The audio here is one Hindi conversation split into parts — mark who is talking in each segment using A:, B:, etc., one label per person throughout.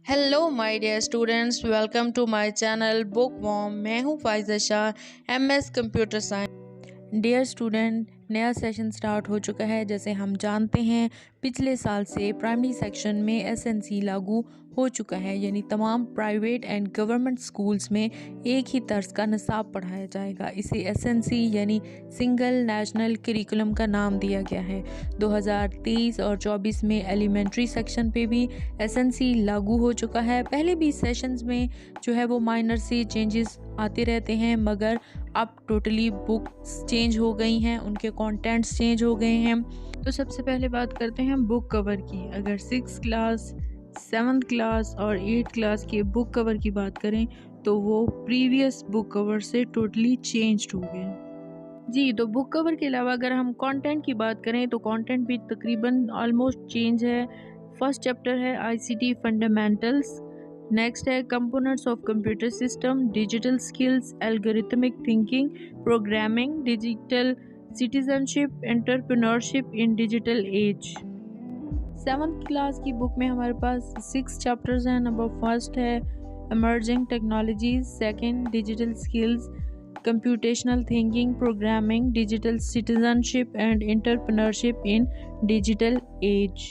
A: Hello my dear students, welcome to my channel bookworm. मैं हूं Faiza Shah, MS computer science. Dear student, नया सेशन स्टार्ट हो चुका है। जैसे हम जानते हैं, पिछले साल से प्राइमरी सेक्शन में एसएनसी लागू हो चुका है, यानी तमाम प्राइवेट एंड गवर्नमेंट स्कूल्स में एक ही तर्ज का निसाब पढ़ाया जाएगा। इसे एसएनसी यानी सिंगल नेशनल करिकुलम का नाम दिया गया है। 2023 और 24 में एलिमेंट्री सेक्शन पे भी एसएनसी लागू हो चुका है। पहले भी सेशंस में जो है वो माइनर से चेंजेस आते रहते हैं, मगर अब टोटली बुक्स चेंज हो गई हैं, उनके कंटेंट्स चेंज हो गए हैं। तो सबसे पहले बात करते हैं बुक कवर की। अगर 6th क्लास, 7th क्लास और 8th क्लास के बुक कवर की बात करें तो वो प्रीवियस बुक कवर से टोटली चेंज्ड हो गए जी। तो बुक कवर के अलावा अगर हम कंटेंट की बात करें तो कंटेंट भी तकरीबन ऑलमोस्ट चेंज है। फर्स्ट चैप्टर है आईसीटी फंडामेंटल्स, नेक्स्ट है components of computer system, digital skills, algorithmic thinking, programming, digital citizenship, entrepreneurship in digital as. 7th class की बुक में हमारे पास 6 चैप्टर्स हैं। नंबर फर्स्ट है emerging technologies, second digital skills, computational thinking, programming, digital citizenship and entrepreneurship in digital as.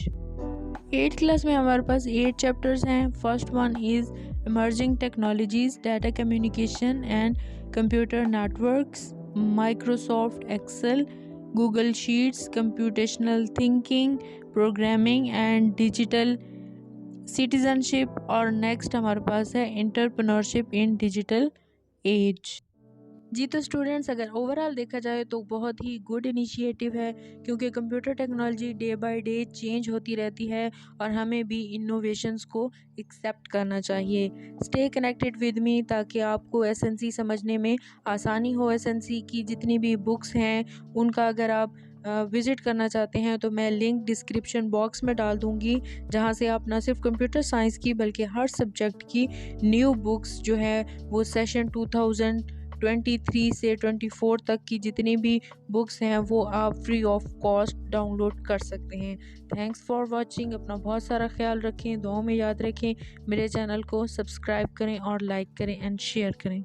A: 8th class में हमारे पास 8 चैप्टर्स हैं। First one is emerging technologies, data communication and computer networks, Microsoft Excel, Google Sheets, computational thinking, programming and digital citizenship. और नेक्स्ट हमारे पास है एंटरप्रेन्योरशिप इन डिजिटल एज। जी, तो स्टूडेंट्स, अगर ओवरऑल देखा जाए तो बहुत ही गुड इनिशिएटिव है, क्योंकि computer technology day by day change होती रहती है और हमें भी इनोवेशंस को एक्सेप्ट करना चाहिए। स्टे कनेक्टेड विद मी ताकि आपको एसएनसी समझने में आसानी हो। एसएनसी की जितनी भी बुक्स हैं उनका अगर आप विज़िट करना चाहते हैं तो मैं लिंक डिस्क्रिप्शन बॉक्स में डाल दूँगी, जहाँ से आप ना सिर्फ कंप्यूटर साइंस की बल्कि हर सब्जेक्ट की न्यू बुक्स जो है वो सेशन 2023 से 24 तक की जितनी भी बुक्स हैं वो आप फ्री ऑफ कॉस्ट डाउनलोड कर सकते हैं। Thanks for watching. अपना बहुत सारा ख्याल रखें, दुआओं में याद रखें। मेरे चैनल को सब्सक्राइब करें और लाइक करें एंड शेयर करें।